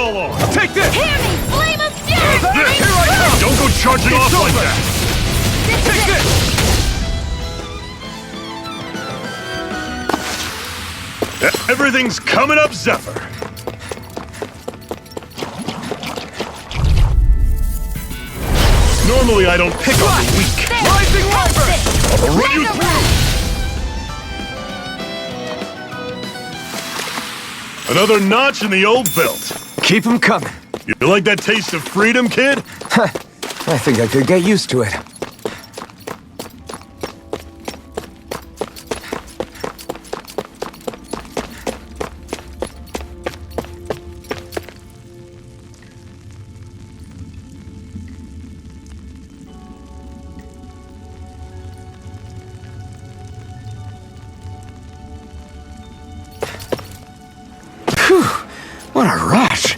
all on! Take this! Hear me! Flame of fury! There! Here I come! Don't go charging It's off like over. that! Take this! Everything's coming up, Zephyr! Normally I don't pick on the weak. Rising Wyvern! I'll run you through! Another notch in the old belt. Keep them coming. You like that taste of freedom, kid? I think I could get used to it. Phew! What a rush!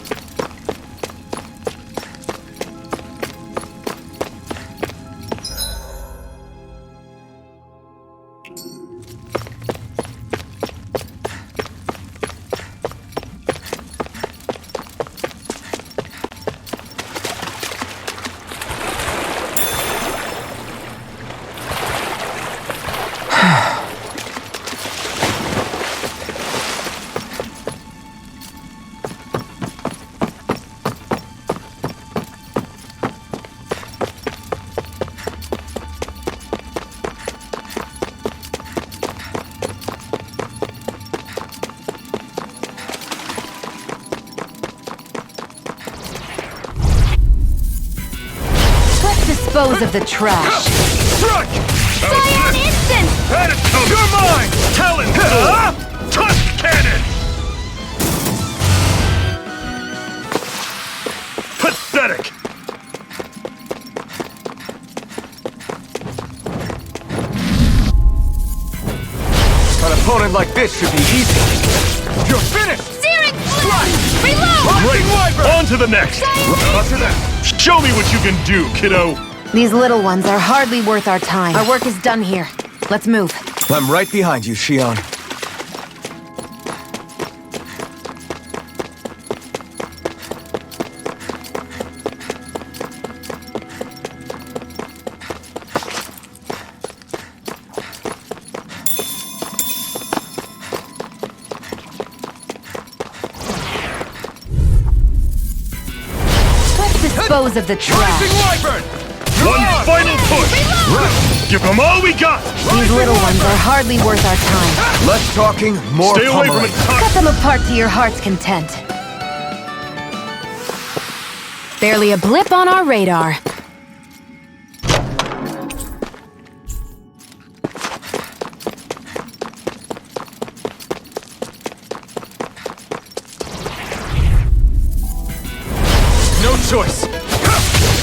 Dispose of the trash. Strike! Cyan instant! That is coming! You're mine! Talon! Tusk cannon! Pathetic! An opponent like this should be easy. You're finished! Searing flame! Reload! Great! Rising Wyvern! On to the next! After that. Show me what you can do, kiddo! These little ones are hardly worth our time. Our work is done here. Let's move. I'm right behind you, Shion. Dispose of the Rising trash. Wyvern! One final push! Give them all we got! These little ones are hardly worth our time. Less talking, more Stay away from pummeling. it, Cut them apart to your heart's content. Barely a blip on our radar. No choice.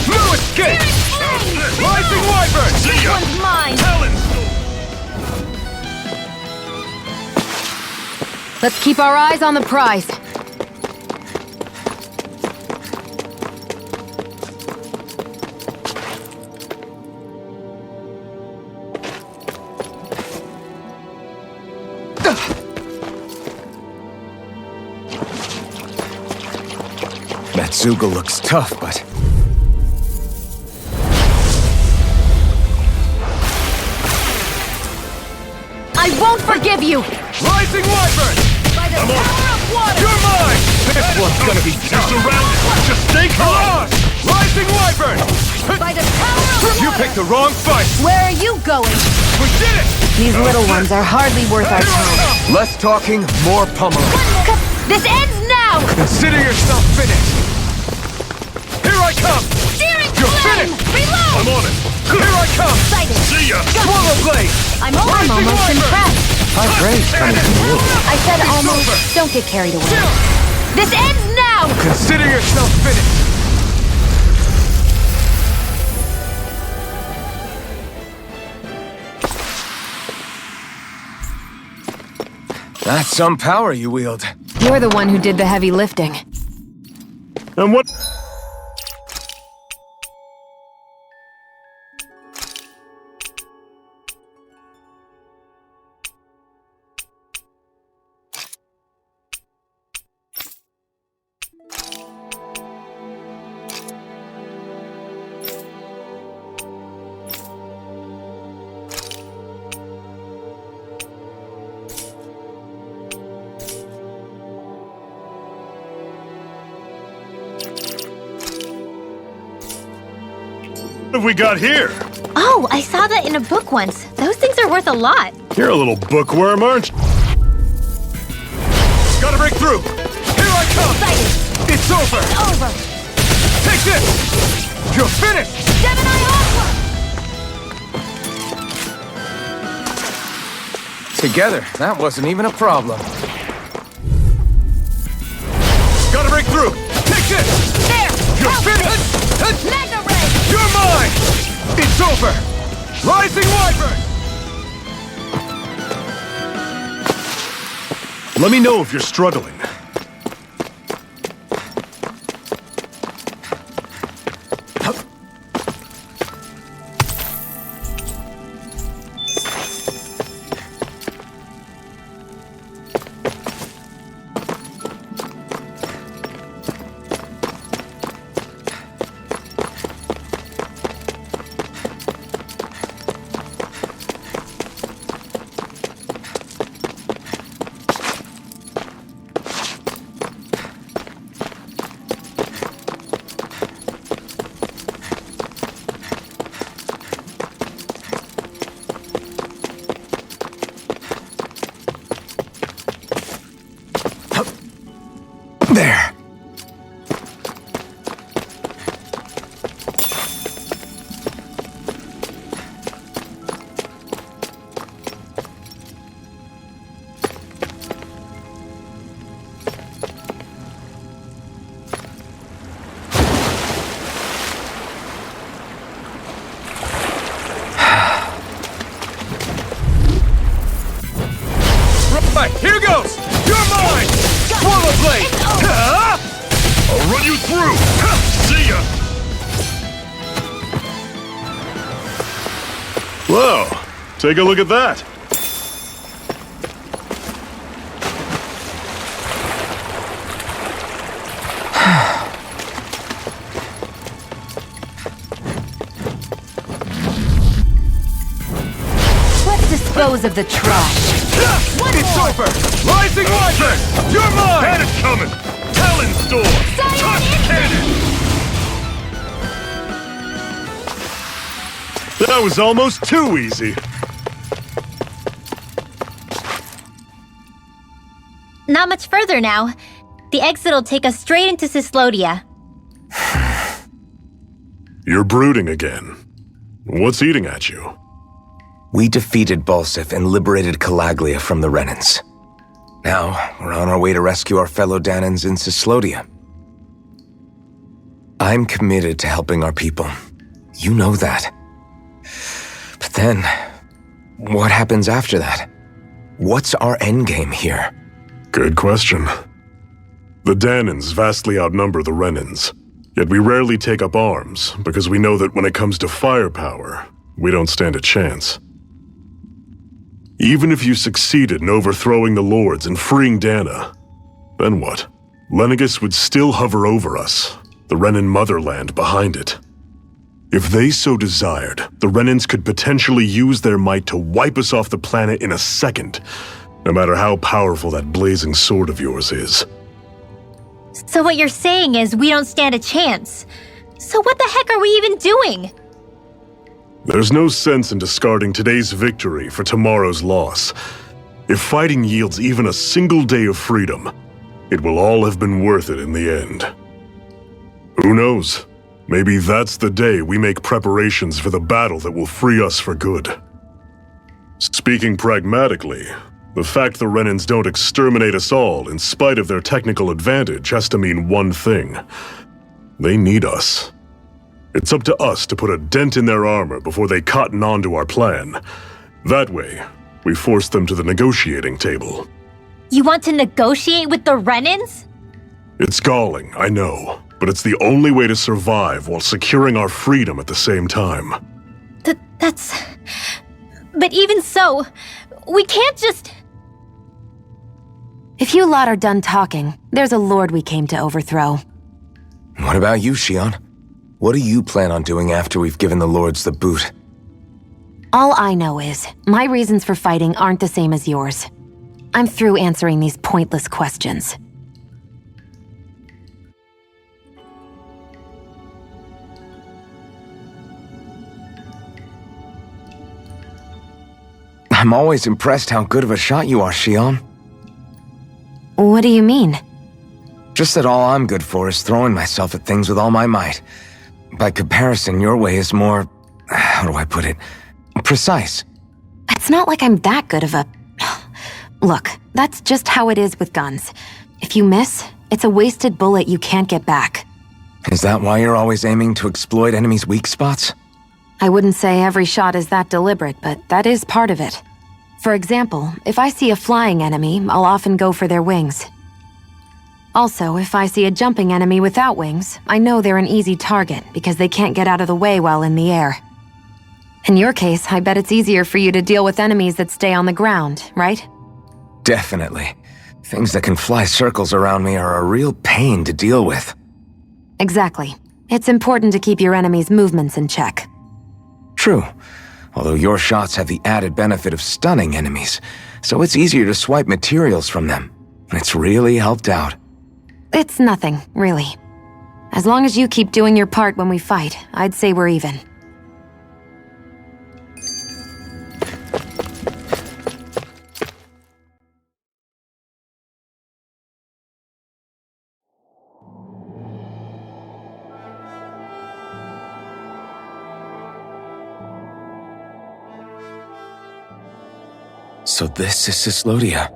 No escape! Rising Wyvern! See ya! One's mine. Talons! Let's keep our eyes on the prize. Matsuga looks tough, but... I won't forgive you! Rising Wyvern! By the power of water! You're mine! This one's gonna be You're tough. surrounded! Just stay calm! Rising Wyvern! By the power of water! You picked the wrong fight! Where are you going? We did it! These little ones are hardly worth our time. Less talking, more pummeling. This ends now! Consider yourself finished! Here I come! Searing You're flame! finished! Reload! I'm on it! Here I come! Excited! See ya! Swallow Blade! I'm almost Wyvern! impressed. High praise coming from you. I said almost. Don't get carried away. This ends now! Consider yourself finished! That's some power you wield. You're the one who did the heavy lifting. And what? have we got here? Oh, I saw that in a book once. Those things are worth a lot. You're a little bookworm, aren't you? Gotta break through! Here I come! Excited. It's over! Over. Take this! You're finished! Gemini Aqua! Together, that wasn't even a problem. Gotta break through! Take this! There! You're Help finished! me. Mega Ray! You're mine! It's over! Rising Wyvern! Let me know if you're struggling. There! Right, here goes! You're mine! Swallow Blade! Huh? I'll run you through! Ha! See ya! Whoa! Take a look at that! Let's dispose of the trash. It's over! Rising Wyvern! You're mine! Had it coming! Talon Storm! Touch cannon! That was almost too easy. Not much further now. The exit'll take us straight into Cyslodia. You're brooding again. What's eating at you? We defeated Balsif and liberated Calaglia from the Renans. Now, we're on our way to rescue our fellow Danans in Cyslodia. I'm committed to helping our people. You know that. But then, what happens after that? What's our endgame here? Good question. The Danans vastly outnumber the Renans, yet we rarely take up arms because we know that when it comes to firepower, we don't stand a chance. Even if you succeeded in overthrowing the Lords and freeing Dana, then what? Lenegis would still hover over us, the Renan motherland behind it. If they so desired, the Renans could potentially use their might to wipe us off the planet in a second, no matter how powerful that blazing sword of yours is. So what you're saying is we don't stand a chance. So what the heck are we even doing? There's no sense in discarding today's victory for tomorrow's loss. If fighting yields even a single day of freedom, it will all have been worth it in the end. Who knows? Maybe that's the day we make preparations for the battle that will free us for good. Speaking pragmatically, the fact the Renans don't exterminate us all in spite of their technical advantage has to mean one thing. They need us. It's up to us to put a dent in their armor before they cotton on to our plan. That way, we force them to the negotiating table. You want to negotiate with the Renans? It's galling, I know, but it's the only way to survive while securing our freedom at the same time. That's... But even so, we can't just... If you lot are done talking, there's a lord we came to overthrow. What about you, Shion? What do you plan on doing after we've given the Lords the boot? All I know is, my reasons for fighting aren't the same as yours. I'm through answering these pointless questions. I'm always impressed how good of a shot you are, Shion. What do you mean? Just that all I'm good for is throwing myself at things with all my might. By comparison, your way is more... how do I put it? Precise. It's not like I'm that good of a... Look, that's just how it is with guns. If you miss, it's a wasted bullet you can't get back. Is that why you're always aiming to exploit enemies' weak spots? I wouldn't say every shot is that deliberate, but that is part of it. For example, if I see a flying enemy, I'll often go for their wings. Also, if I see a jumping enemy without wings, I know they're an easy target because they can't get out of the way while in the air. In your case, I bet it's easier for you to deal with enemies that stay on the ground, right? Definitely. Things that can fly circles around me are a real pain to deal with. Exactly. It's important to keep your enemy's movements in check. True. Although your shots have the added benefit of stunning enemies, so it's easier to swipe materials from them. It's really helped out. It's nothing, really. As long as you keep doing your part when we fight, I'd say we're even. So this is Cislodia.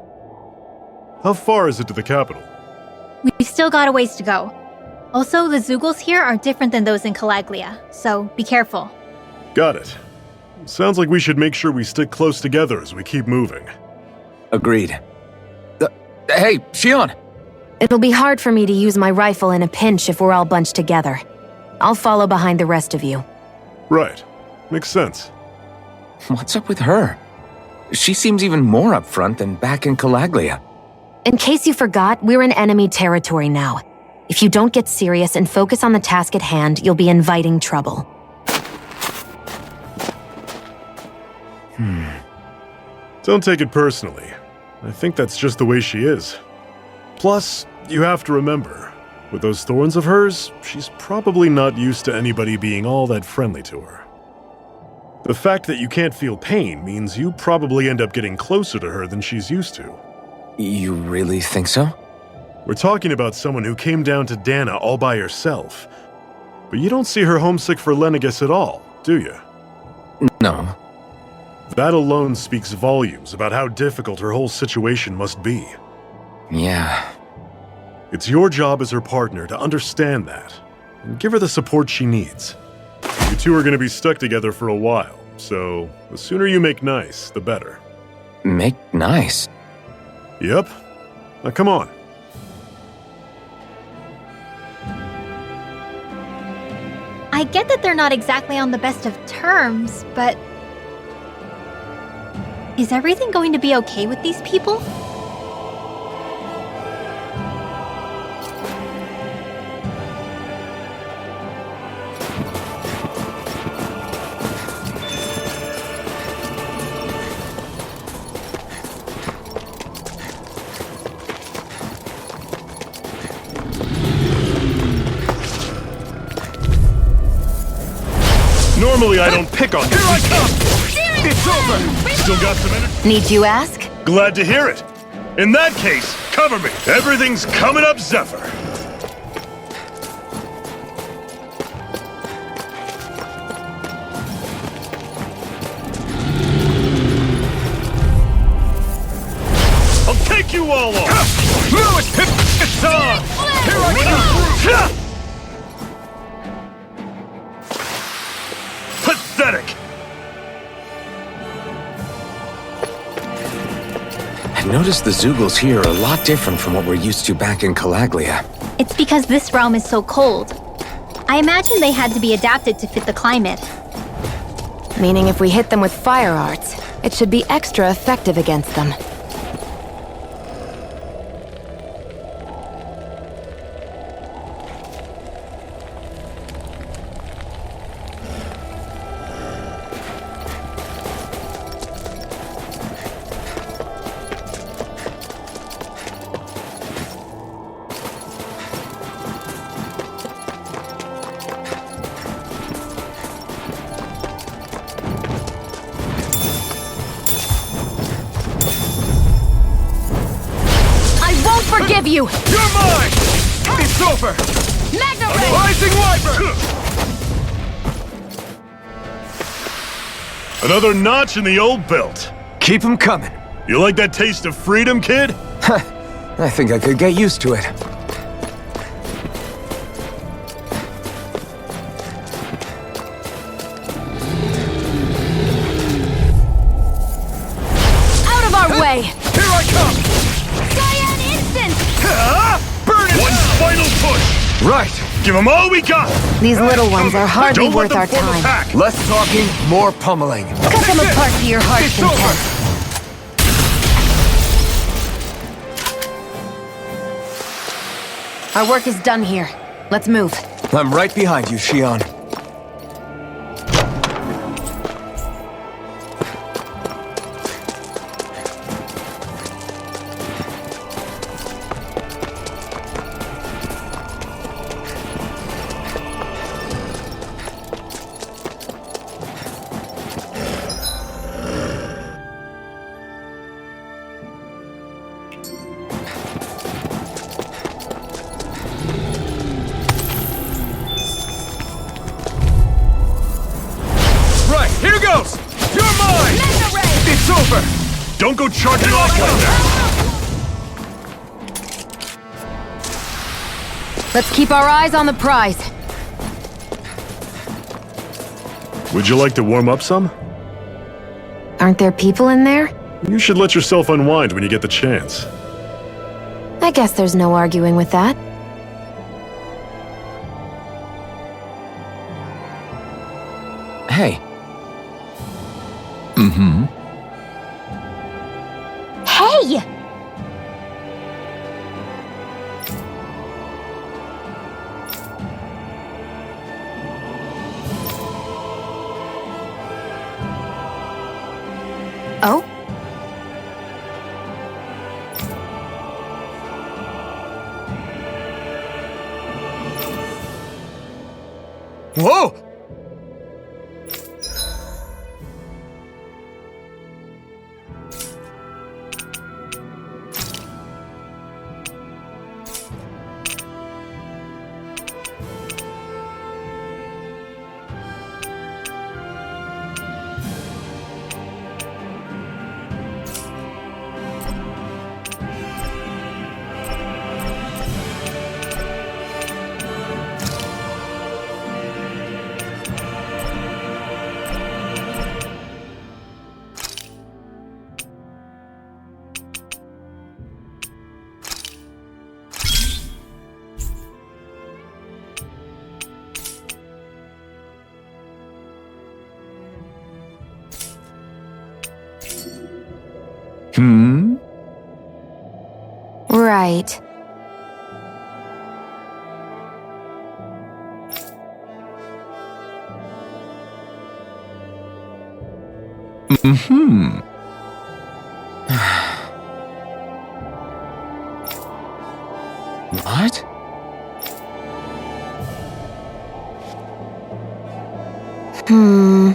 How far is it to the capital? We've still got a ways to go. Also, the Zeugles here are different than those in Calaglia, so be careful. Got it. Sounds like we should make sure we stick close together as we keep moving. Agreed. Hey, Shion! It'll be hard for me to use my rifle in a pinch if we're all bunched together. I'll follow behind the rest of you. Right. Makes sense. What's up with her? She seems even more upfront than back in Calaglia. In case you forgot, we're in enemy territory now. If you don't get serious and focus on the task at hand, you'll be inviting trouble. Don't take it personally. I think that's just the way she is. Plus, you have to remember, with those thorns of hers, she's probably not used to anybody being all that friendly to her. The fact that you can't feel pain means you probably end up getting closer to her than she's used to. You really think so? We're talking about someone who came down to Dana all by herself. But you don't see her homesick for Lenegis at all, do you? No. That alone speaks volumes about how difficult her whole situation must be. Yeah. It's your job as her partner to understand that, and give her the support she needs. You two are going to be stuck together for a while, so the sooner you make nice, the better. Make nice? Yep. Now come on. I get that they're not exactly on the best of terms, but... is everything going to be okay with these people? Normally I don't pick on you. Here I come! It's over! Still got some energy? Need you ask? Glad to hear it. In that case, cover me. Everything's coming up Zephyr. I'll take you all off. Lewis, it's on! Here I come! Pathetic. I noticed the Zeugles here are a lot different from what we're used to back in Calaglia. It's because this realm is so cold. I imagine they had to be adapted to fit the climate. Meaning if we hit them with fire arts, it should be extra effective against them. you! You're mine! It's over! Magna Ray! Rising Wyvern! Another notch in the old belt. Keep 'em coming. You like that taste of freedom, kid? I think I could get used to it. Out of our way! Here I come! Cyan Instant! Burn it! One final push. Right. Give them all we got. These little ones are hardly Don't let worth them our form a time. pack. Less talking, more pummeling. Cut them apart to your heart's It's over! content. Our work is done here. Let's move. I'm right behind you, Shion. Right, here goes! You're mine! Magna Ray! It's over! Don't go charging off like that. Let's keep our eyes on the prize. Would you like to warm up some? Aren't there people in there? You should let yourself unwind when you get the chance. I guess there's no arguing with that. Hey. Hey! Oh? Whoa! Right. What? Hmm.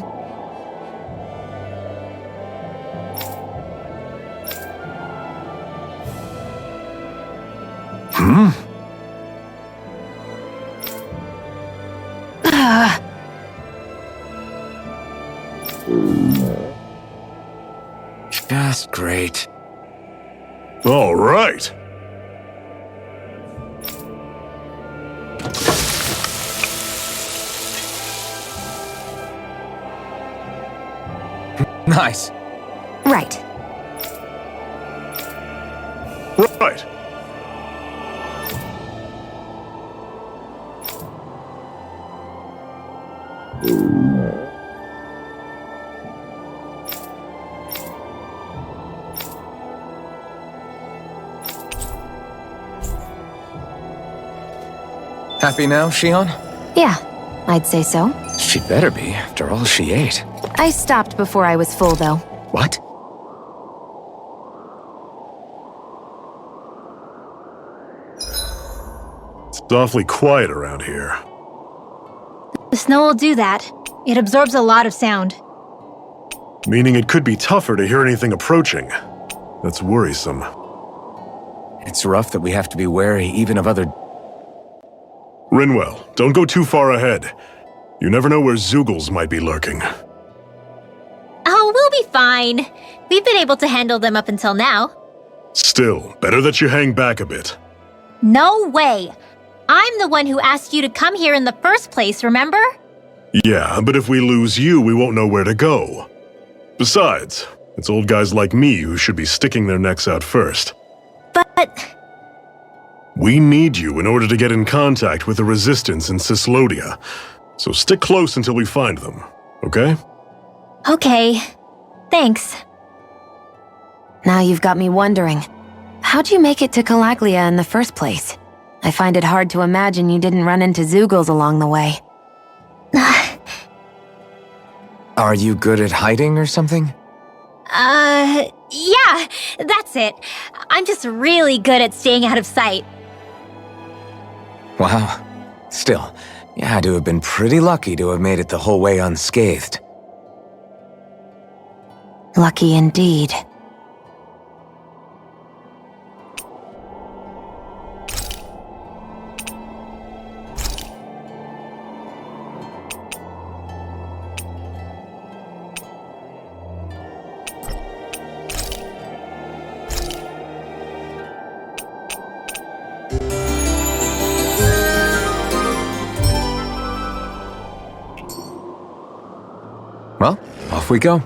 Just great. All right. Nice. Right. Right. Happy now, Shion? Yeah, I'd say so. She better be, after all she ate. I stopped before I was full, though. What? It's awfully quiet around here. The snow will do that. It absorbs a lot of sound. Meaning it could be tougher to hear anything approaching. That's worrisome. It's rough that we have to be wary even of other... Rinwell, don't go too far ahead. You never know where Zoogles might be lurking. Oh, we'll be fine. We've been able to handle them up until now. Still, better that you hang back a bit. No way! I'm the one who asked you to come here in the first place, remember? Yeah, but if we lose you, we won't know where to go. Besides, it's old guys like me who should be sticking their necks out first. But... We need you in order to get in contact with the Resistance in Cislodia. So stick close until we find them, okay? Okay. Thanks. Now you've got me wondering. How'd you make it to Calaglia in the first place? I find it hard to imagine you didn't run into Zoogles along the way. Are you good at hiding or something? Yeah, that's it. I'm just really good at staying out of sight. Wow. Still, you had to have been pretty lucky to have made it the whole way unscathed. Lucky indeed. Well, off we go.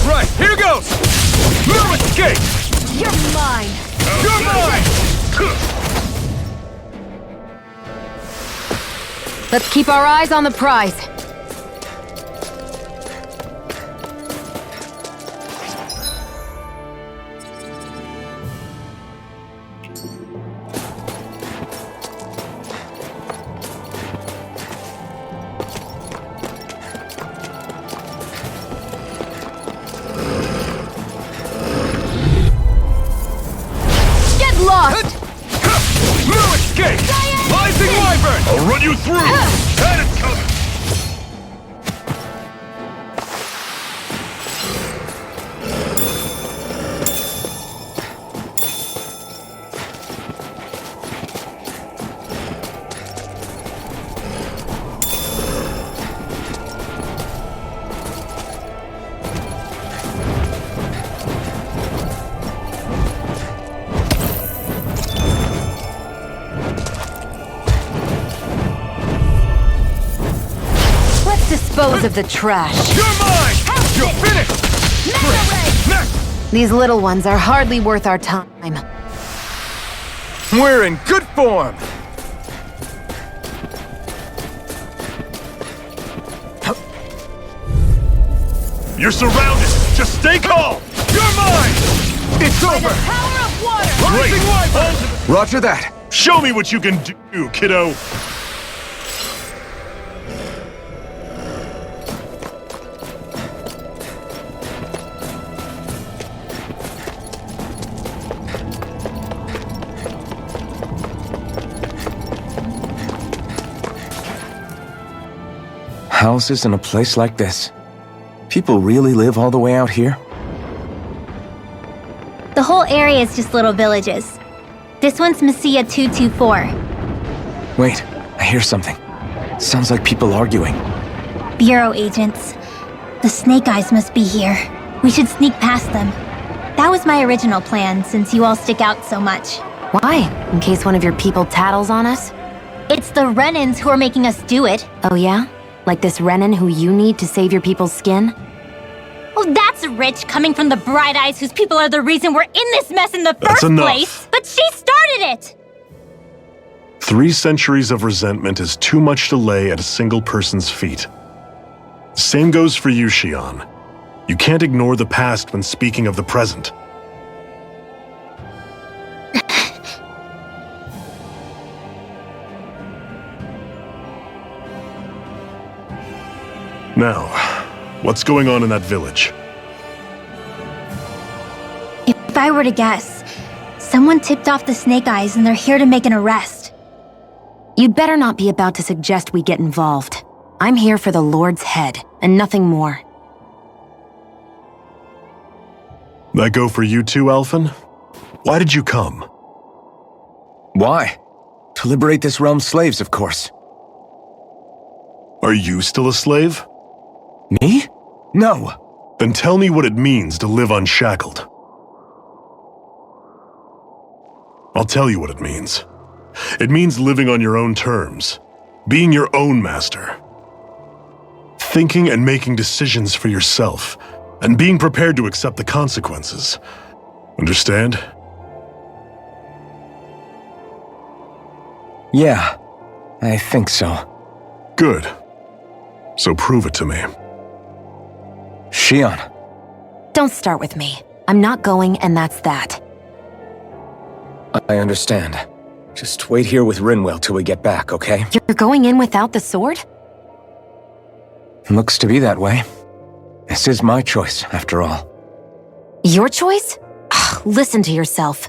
Right, here goes! No escape! You're mine! You're mine! Let's keep our eyes on the prize. No escape! Rising Wyvern! I'll run you through! That is coming! Dispose of the trash. You're mine! You're finished! Next! These little ones are hardly worth our time. We're in good form! You're surrounded! Just stay calm! You're mine! It's over! Power of water! Rising Wyvern! Roger that. Show me what you can do, kiddo! Houses in a place like this. People really live all the way out here? The whole area is just little villages. This one's Messia 224. Wait, I hear something. Sounds like people arguing. Bureau agents. The Snake Eyes must be here. We should sneak past them. That was my original plan, since you all stick out so much. Why? In case one of your people tattles on us? It's the Renans who are making us do it. Oh yeah? Like this Renan who you need to save your people's skin? Oh, that's rich, coming from the Bright Eyes whose people are the reason we're in this mess in the first enough. place. But she started it! 3 centuries of resentment is too much to lay at a single person's feet. Same goes for you, Xion. You can't ignore the past when speaking of the present. Now, what's going on in that village? If I were to guess, someone tipped off the Snake Eyes and they're here to make an arrest. You'd better not be about to suggest we get involved. I'm here for the Lord's head, and nothing more. That go for you too, Alphen? Why did you come? Why? To liberate this realm's slaves, of course. Are you still a slave? Me? No. Then tell me what it means to live unshackled. I'll tell you what it means. It means living on your own terms, being your own master, thinking and making decisions for yourself, and being prepared to accept the consequences. Understand? Yeah, I think so. Good. So prove it to me. Shion. Don't start with me. I'm not going, and that's that. I understand. Just wait here with Rinwell till we get back, okay? You're going in without the sword? Looks to be that way. This is my choice, after all. Your choice? Ugh, listen to yourself.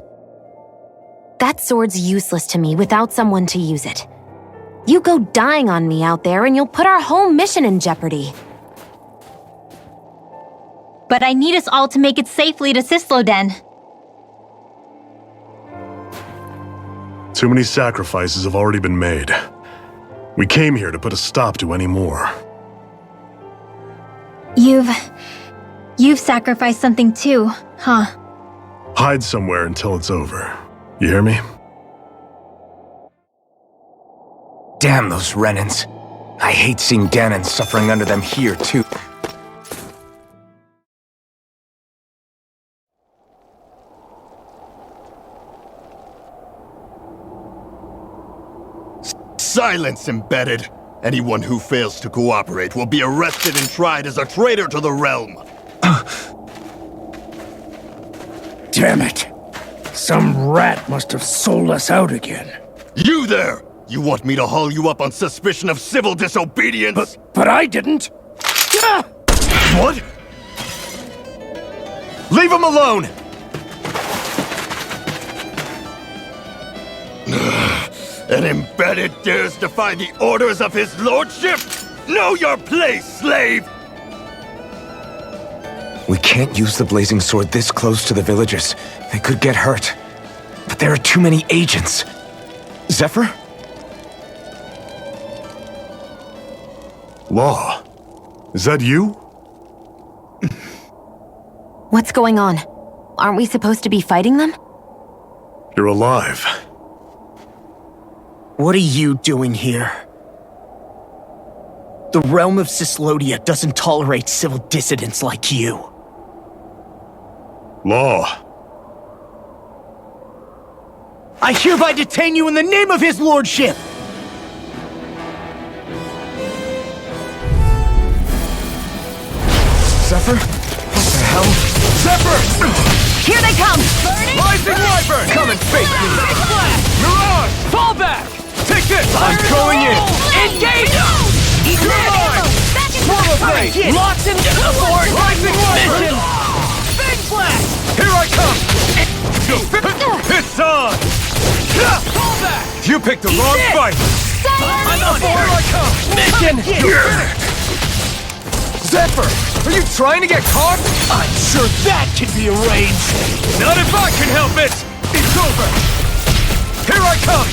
That sword's useless to me without someone to use it. You go dying on me out there and you'll put our whole mission in jeopardy. But I need us all to make it safely to Sisloden. Too many sacrifices have already been made. We came here to put a stop to any more. You've sacrificed something too, huh? Hide somewhere until it's over. You hear me? Damn those Renans. I hate seeing Ganon suffering under them here, too. Silence, embedded! Anyone who fails to cooperate will be arrested and tried as a traitor to the realm! Damn it! Some rat must have sold us out again. You there! You want me to haul you up on suspicion of civil disobedience? But I didn't! Ah! What? Leave him alone! An embedded dares defy the orders of his lordship? Know your place, slave! We can't use the blazing sword this close to the villagers. They could get hurt. But there are too many agents. Zephyr? Law. Is that you? What's going on? Aren't we supposed to be fighting them? You're alive. What are you doing here? The realm of Sislodia doesn't tolerate civil dissidents like you. Law. I hereby detain you in the name of his lordship! Zephyr? What the hell? Zephyr! Here they come! Rising Wyvern! Come and face me! Mirage! Fall back! Take this! I'm going in! Engage! You're mine! Swallow blade! Locked in the fort! Rising Wyvern! Mission! Big blast! Here I come! It's on! Fall back! You picked the wrong did! fight! I'm on Here board! I come! Mission! Zephyr! Are you trying to get caught? I'm sure that can be arranged! Not if I can help it! It's over! Here I come!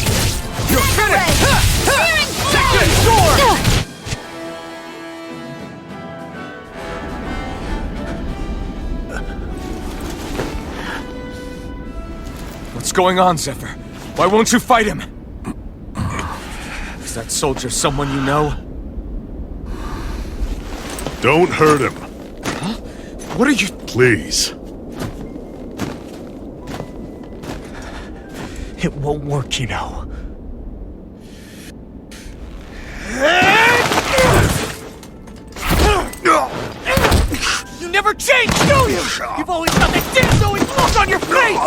You're finished! Take this sword! What's going on, Zephyr? Why won't you fight him? Is that soldier someone you know? Don't hurt him. What are you... Please. It won't work, you know. You never change, do you? You've always got that damn-knowing look on your face!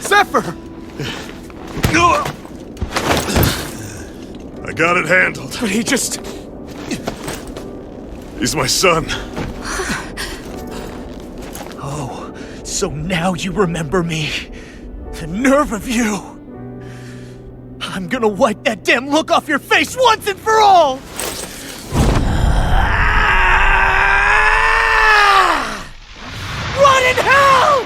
Zephyr! I got it handled. But he just... He's my son. Oh, so now you remember me. The nerve of you! I'm gonna wipe that damn look off your face once and for all! Run in hell!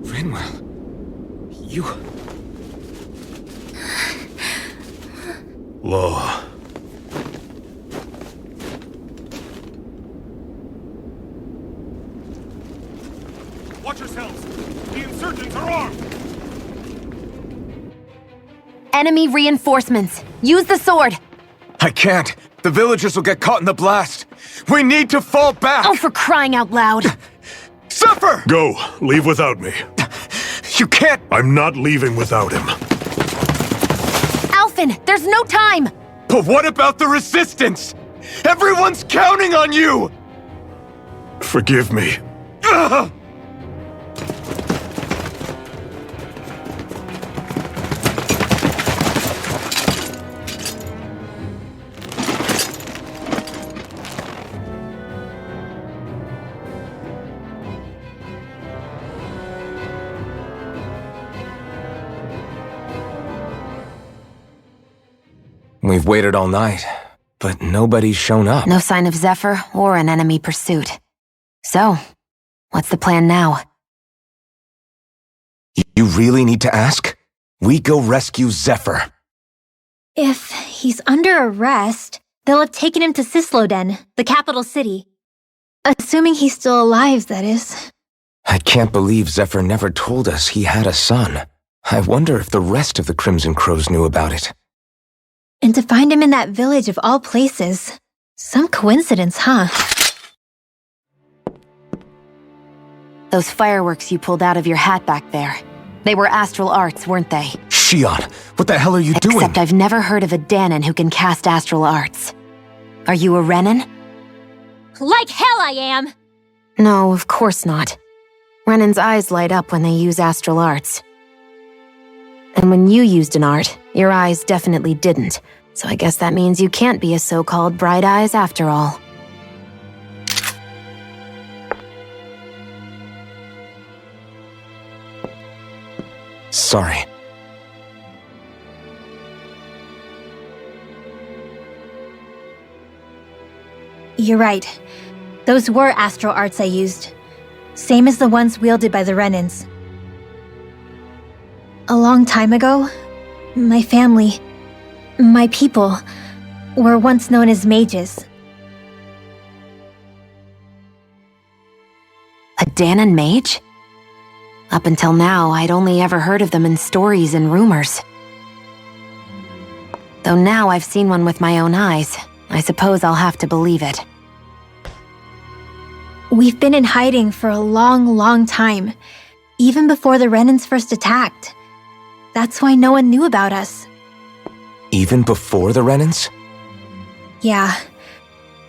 Rinwell, you... Law. Watch yourselves! The insurgents are armed! Enemy reinforcements. Use the sword. I can't. The villagers will get caught in the blast. We need to fall back! Oh, for crying out loud. Zephyr! Go. Leave without me. You can't... I'm not leaving without him. Alphen, there's no time. But what about the resistance? Everyone's counting on you! Forgive me. Ugh! We've waited all night, but nobody's shown up. No sign of Zephyr or an enemy pursuit. So, what's the plan now? You really need to ask? We go rescue Zephyr. If he's under arrest, they'll have taken him to Cisloden, the capital city. Assuming he's still alive, that is. I can't believe Zephyr never told us he had a son. I wonder if the rest of the Crimson Crows knew about it. And to find him in that village of all places. Some coincidence, huh? Those fireworks you pulled out of your hat back there. They were astral arts, weren't they? Shion, what the hell are you doing? Except I've never heard of a Danon who can cast astral arts. Are you a Renan? Like hell I am! No, of course not. Renan's eyes light up when they use astral arts. And when you used an art, your eyes definitely didn't. So I guess that means you can't be a so-called bright eyes after all. Sorry. You're right. Those were astral arts I used. Same as the ones wielded by the Renans. A long time ago, my family, my people, were once known as mages. A Danon mage? Up until now, I'd only ever heard of them in stories and rumors. Though now I've seen one with my own eyes, I suppose I'll have to believe it. We've been in hiding for a long, long time, even before the Renans first attacked. That's why no one knew about us. Even before the Renans? Yeah.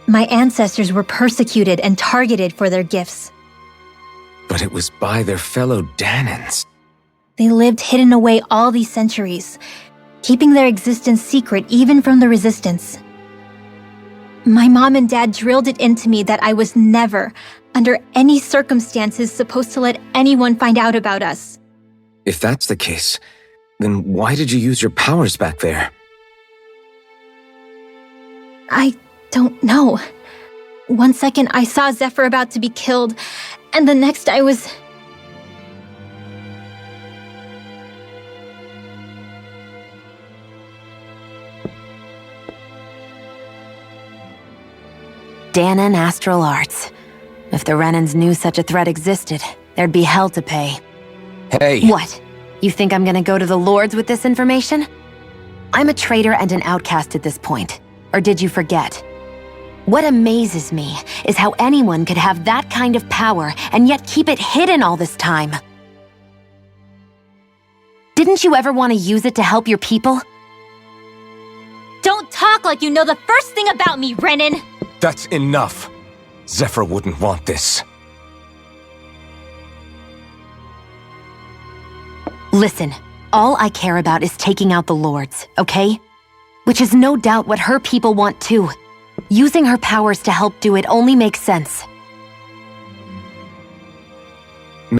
My ancestors were persecuted and targeted for their gifts. But it was by their fellow Danons. They lived hidden away all these centuries, keeping their existence secret even from the Resistance. My mom and dad drilled it into me that I was never, under any circumstances, supposed to let anyone find out about us. If that's the case, then why did you use your powers back there? I don't know. One second I saw Zephyr about to be killed, and the next I was... Danon astral arts. If the Renans knew such a threat existed, there'd be hell to pay. Hey! What? You think I'm gonna go to the Lords with this information? I'm a traitor and an outcast at this point. Or did you forget? What amazes me is how anyone could have that kind of power and yet keep it hidden all this time. Didn't you ever want to use it to help your people? Don't talk like you know the first thing about me, Renan! That's enough. Zephyr wouldn't want this. Listen, all I care about is taking out the Lords, okay? Which is no doubt what her people want too. Using her powers to help do it only makes sense.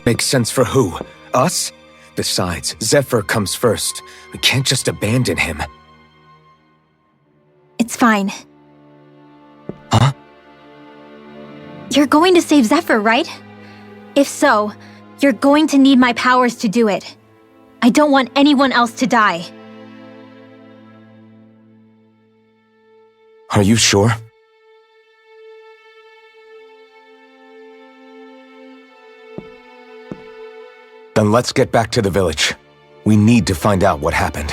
Makes sense for who? Us? Besides, Zephyr comes first. We can't just abandon him. It's fine. Huh? You're going to save Zephyr, right? If so, you're going to need my powers to do it. I don't want anyone else to die. Are you sure? Then let's get back to the village. We need to find out what happened.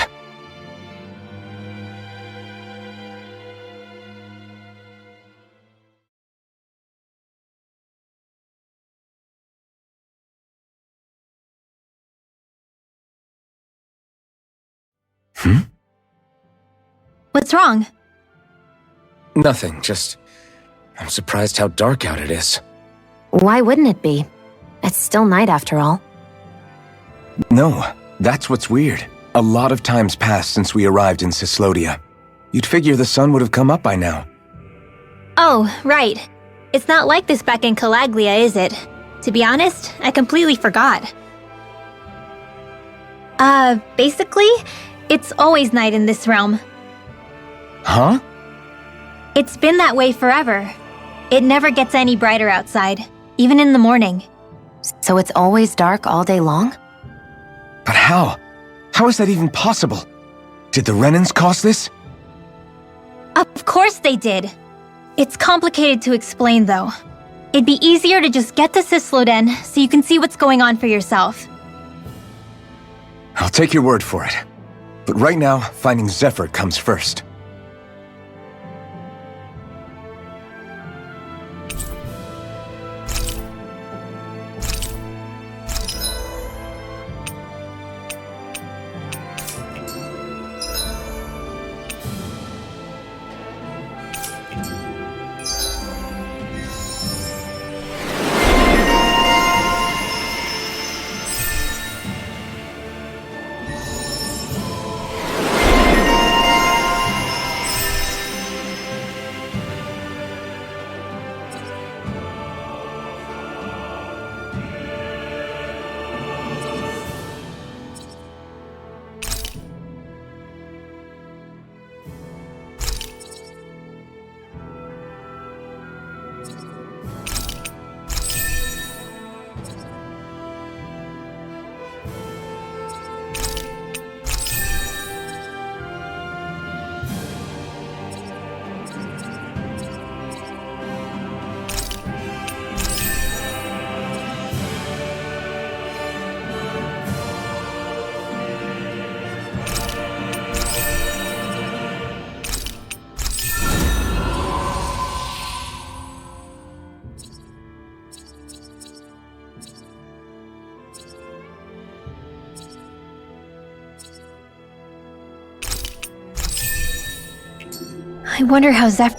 What's wrong? Nothing, just... I'm surprised how dark out it is. Why wouldn't it be? It's still night after all. No, that's what's weird. A lot of time's passed since we arrived in Cislodia. You'd figure the sun would have come up by now. Oh, right. It's not like this back in Calaglia, is it? To be honest, I completely forgot. Basically, it's always night in this realm. Huh? It's been that way forever. It never gets any brighter outside, even in the morning. So it's always dark all day long? But how? How is that even possible? Did the Renans cause this? Of course they did. It's complicated to explain, though. It'd be easier to just get to Cisloden so you can see what's going on for yourself. I'll take your word for it. But right now, finding Zephyr comes first. I wonder how Zephyr...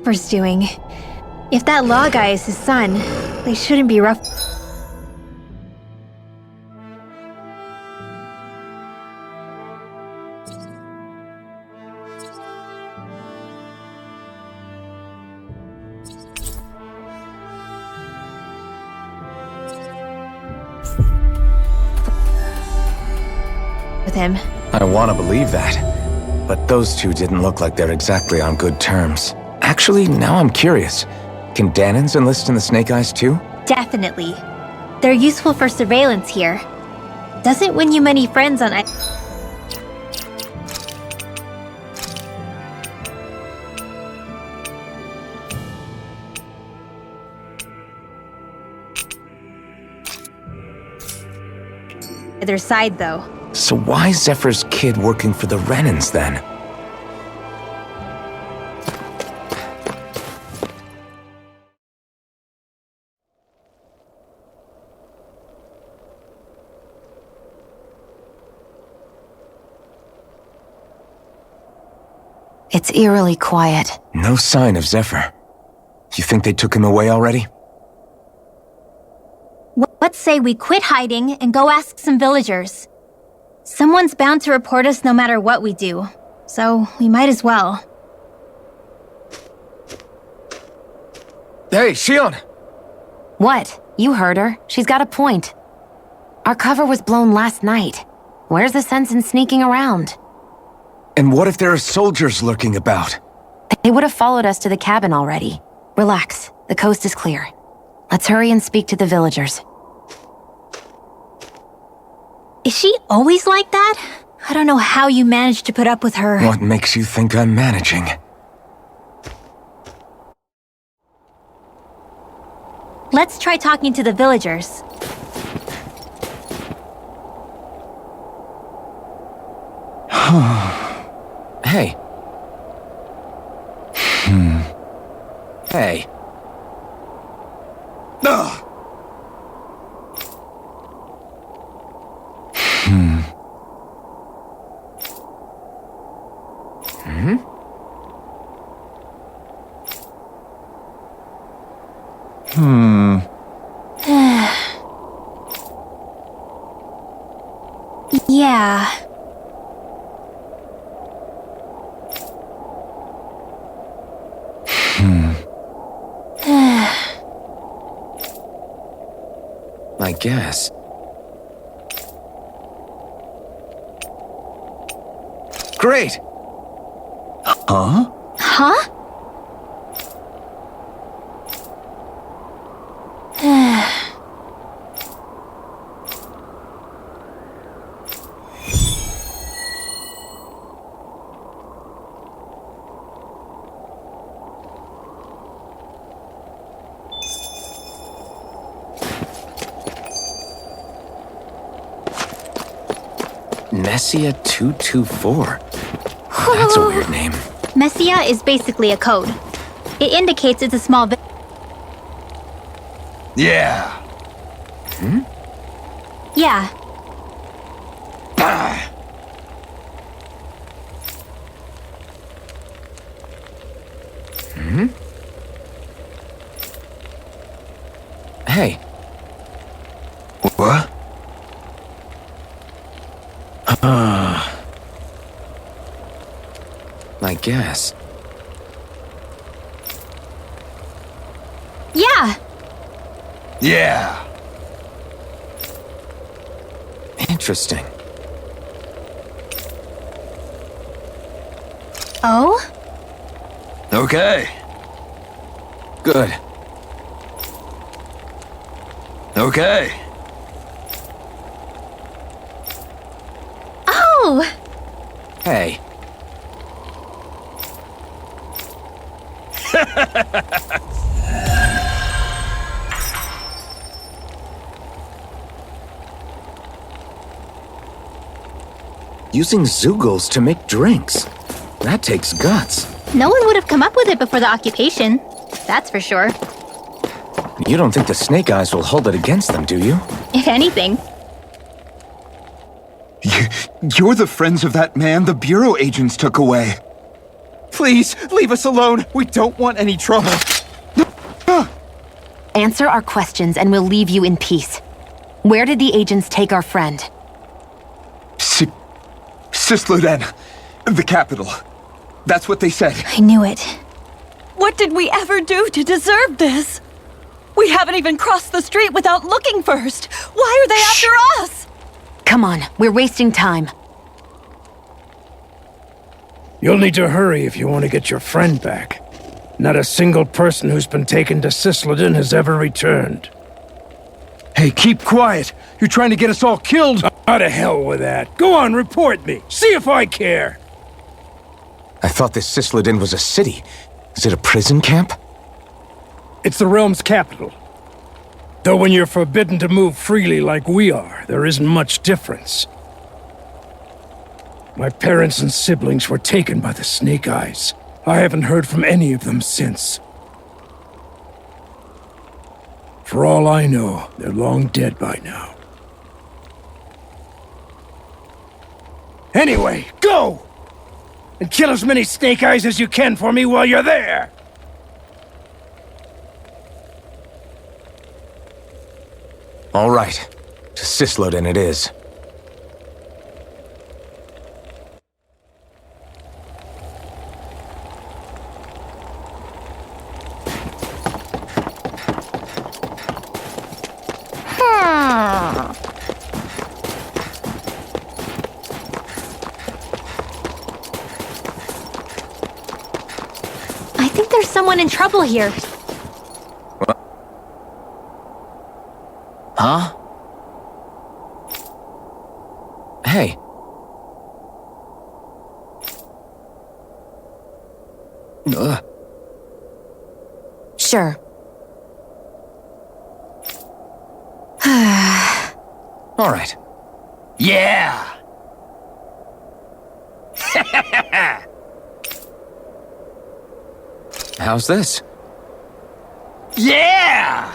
Zephyr's doing. If that law guy is his son, they shouldn't be rough with him. I want to believe that. But those two didn't look like they're exactly on good terms. Actually, now I'm curious. Can Danans enlist in the Snake Eyes too? Definitely. They're useful for surveillance here. Doesn't win you many friends on either side, though. So why is Zephyr's kid working for the Renans then? It's eerily quiet. No sign of Zephyr. You think they took him away already? Let's say we quit hiding and go ask some villagers. Someone's bound to report us no matter what we do, so we might as well. Hey, Shion! What? You heard her. She's got a point. Our cover was blown last night. Where's the sense in sneaking around? And what if there are soldiers lurking about? They would have followed us to the cabin already. Relax. The coast is clear. Let's hurry and speak to the villagers. Is she always like that? I don't know how you managed to put up with her. What makes you think I'm managing? Let's try talking to the villagers. Hey. Hey. Ugh. Yeah. I guess. Great! Huh? Huh? Messia 224. That's a weird name. Messia is basically a code. It indicates it's a small Yeah. Yeah. Ah. Hey. What? I guess. Yeah. Yeah. Interesting. Oh? Okay. Good. Okay. Oh! Hey. Using Zeugles to make drinks. That takes guts. No one would have come up with it before the occupation. That's for sure. You don't think the Snake Eyes will hold it against them, do you? If anything. You're the friends of that man the Bureau agents took away. Please, leave us alone. We don't want any trouble. Answer our questions and we'll leave you in peace. Where did the agents take our friend? Sisluden, the capital. That's what they said. I knew it. What did we ever do to deserve this? We haven't even crossed the street without looking first. Why are they after us? Come on, we're wasting time. You'll need to hurry if you want to get your friend back. Not a single person who's been taken to Sisleden has ever returned. Hey, keep quiet. You're trying to get us all killed. Out of hell with that. Go on, report me. See if I care. I thought this Sisleden was a city. Is it a prison camp? It's the realm's capital. Though when you're forbidden to move freely like we are, there isn't much difference. My parents and siblings were taken by the Snake Eyes. I haven't heard from any of them since. For all I know, they're long dead by now. Anyway, go! And kill as many Snake Eyes as you can for me while you're there! All right. To Sisleden it is. I think there's someone in trouble here. Huh? Hey. Sure. All right. Yeah! How's this? Yeah!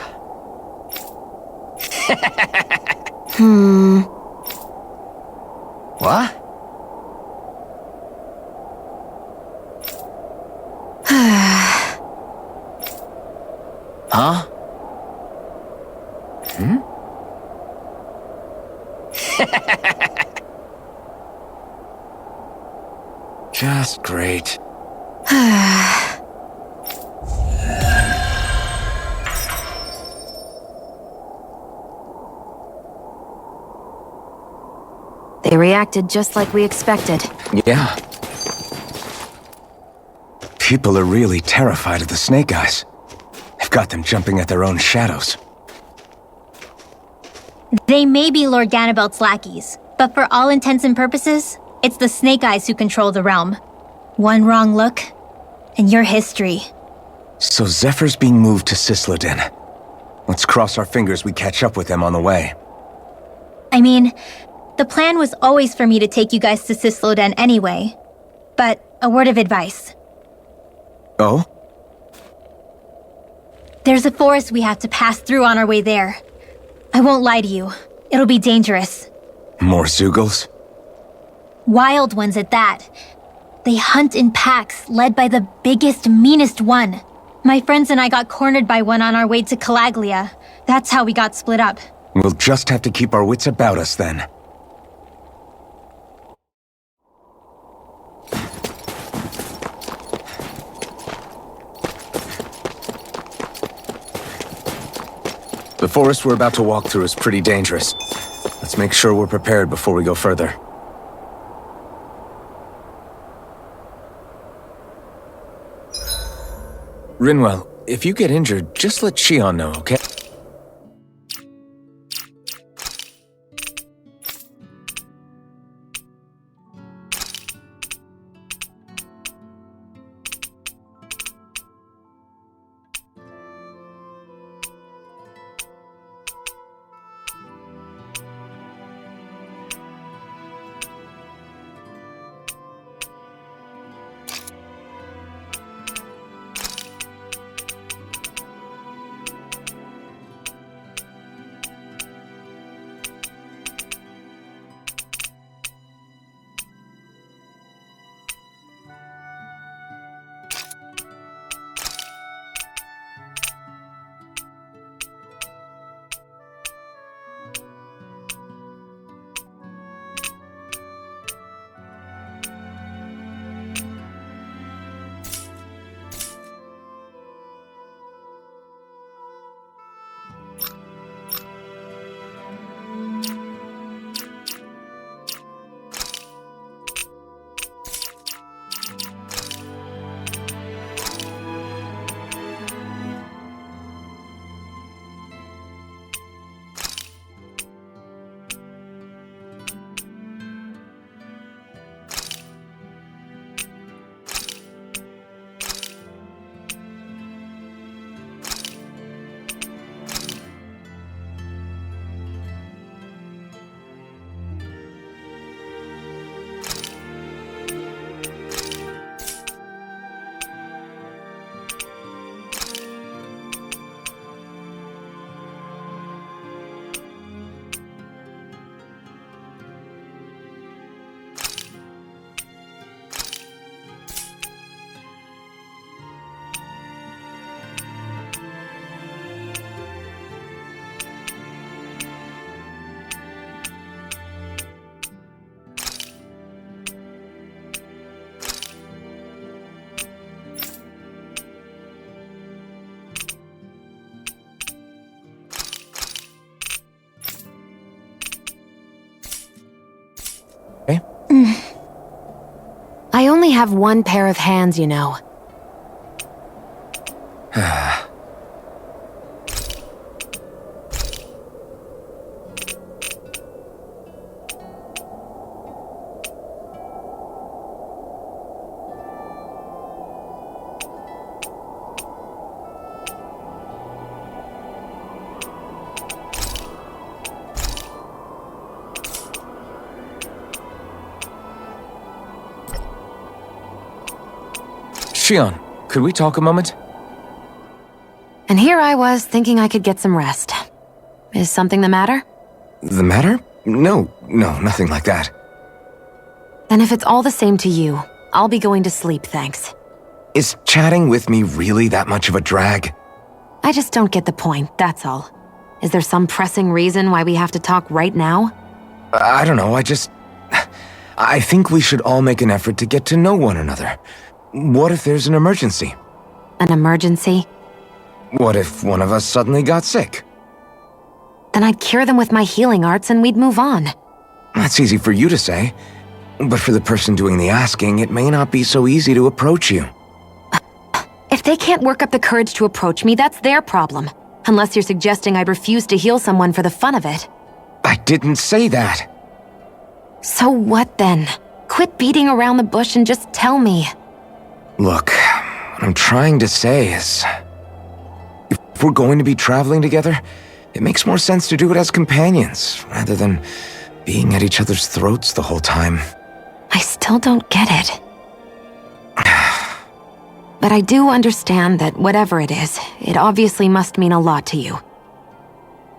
What? Huh? Just great. They reacted just like we expected. Yeah. People are really terrified of the Snake Eyes. They've got them jumping at their own shadows. They may be Lord Ganabelt's lackeys, but for all intents and purposes, it's the Snake Eyes who control the realm. One wrong look, and your history. So Zephyr's being moved to Sisleden. Let's cross our fingers we catch up with them on the way. I mean, the plan was always for me to take you guys to Sisleden anyway. But a word of advice. Oh? There's a forest we have to pass through on our way there. I won't lie to you. It'll be dangerous. More Zeugles? Wild ones at that. They hunt in packs, led by the biggest, meanest one. My friends and I got cornered by one on our way to Calaglia. That's how we got split up. We'll just have to keep our wits about us then. The forest we're about to walk through is pretty dangerous. Let's make sure we're prepared before we go further. Rinwell, if you get injured, just let Shion know, okay? I only have one pair of hands, you know. Shion, could we talk a moment? And here I was thinking I could get some rest. Is something the matter? The matter? No, nothing like that. Then if it's all the same to you, I'll be going to sleep, thanks. Is chatting with me really that much of a drag? I just don't get the point, that's all. Is there some pressing reason why we have to talk right now? I don't know, I think we should all make an effort to get to know one another. What if there's an emergency? An emergency? What if one of us suddenly got sick? Then I'd cure them with my healing arts and we'd move on. That's easy for you to say. But for the person doing the asking, it may not be so easy to approach you. If they can't work up the courage to approach me, that's their problem. Unless you're suggesting I'd refuse to heal someone for the fun of it. I didn't say that. So what then? Quit beating around the bush and just tell me. Look, what I'm trying to say is... if we're going to be traveling together, it makes more sense to do it as companions, rather than being at each other's throats the whole time. I still don't get it. But I do understand that whatever it is, it obviously must mean a lot to you.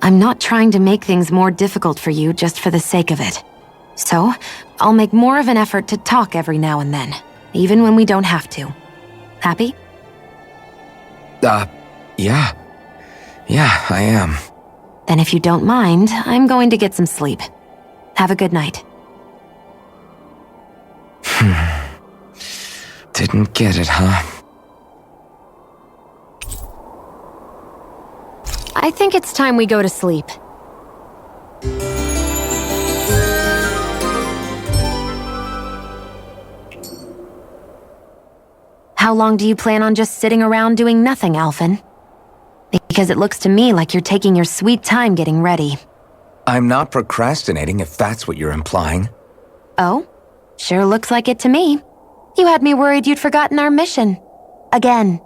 I'm not trying to make things more difficult for you just for the sake of it. So, I'll make more of an effort to talk every now and then, even when we don't have to. Happy? Yeah. Yeah, I am. Then if you don't mind, I'm going to get some sleep. Have a good night. Didn't get it, huh? I think it's time we go to sleep. How long do you plan on just sitting around doing nothing, Alphen? Because it looks to me like you're taking your sweet time getting ready. I'm not procrastinating, if that's what you're implying. Oh? Sure looks like it to me. You had me worried you'd forgotten our mission. Again.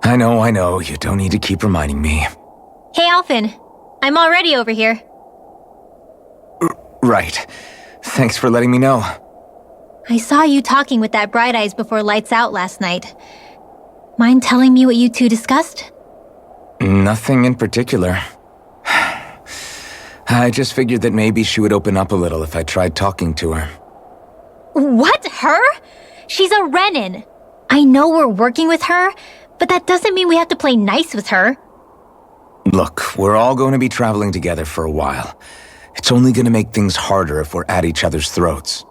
I know, you don't need to keep reminding me. Hey, Alphen. I'm already over here. Right. Thanks for letting me know. I saw you talking with that Bright Eyes before lights out last night. Mind telling me what you two discussed? Nothing in particular. I just figured that maybe she would open up a little if I tried talking to her. What? Her? She's a Renin. I know we're working with her, but that doesn't mean we have to play nice with her. Look, we're all going to be traveling together for a while. It's only going to make things harder if we're at each other's throats.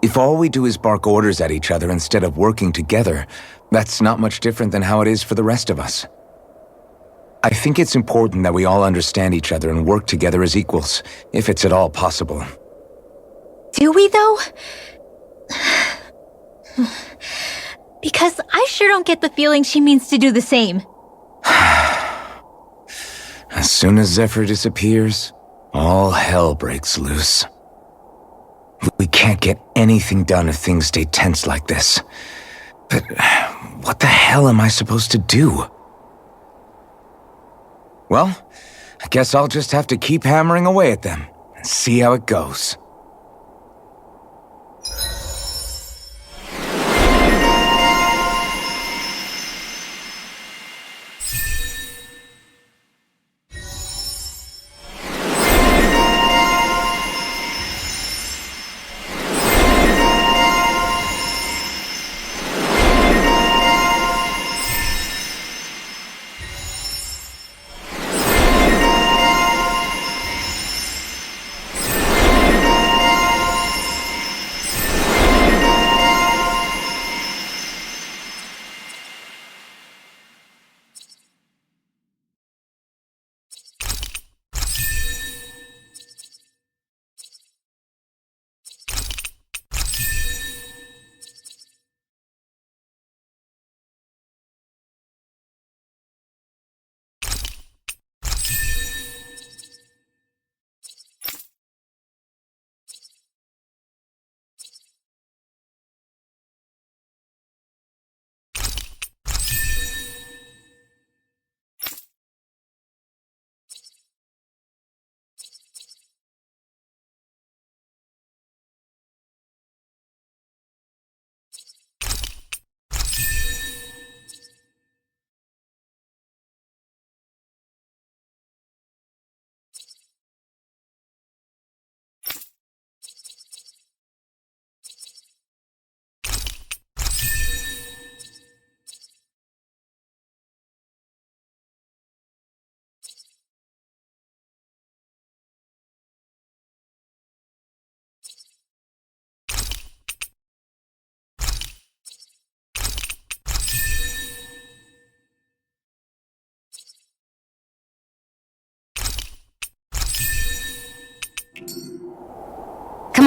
If all we do is bark orders at each other instead of working together, that's not much different than how it is for the rest of us. I think it's important that we all understand each other and work together as equals, if it's at all possible. Do we, though? Because I sure don't get the feeling she means to do the same. As soon as Zephyr disappears, all hell breaks loose. We can't get anything done if things stay tense like this. But what the hell am I supposed to do? Well, I guess I'll just have to keep hammering away at them and see how it goes.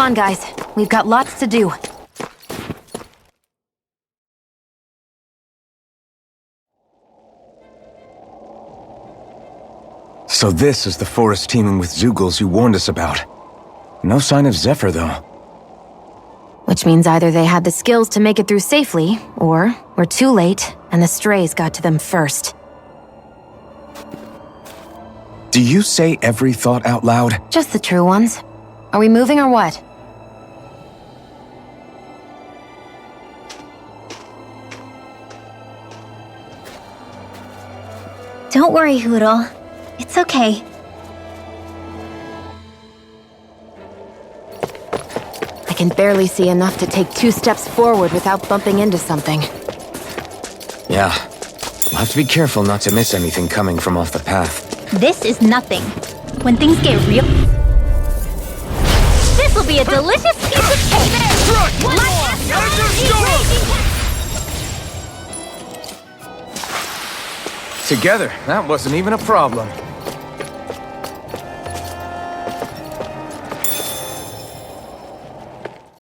on, guys. We've got lots to do. So this is the forest teeming with Zeugles you warned us about. No sign of Zephyr, though. Which means either they had the skills to make it through safely, or we're too late, and the strays got to them first. Do you say every thought out loud? Just the true ones. Are we moving or what? Don't worry, Hoodle. It's okay. I can barely see enough to take 2 steps forward without bumping into something. Yeah. We'll have to be careful not to miss anything coming from off the path. This is nothing. When things get real... This will be a delicious piece of cake! One Together, that wasn't even a problem.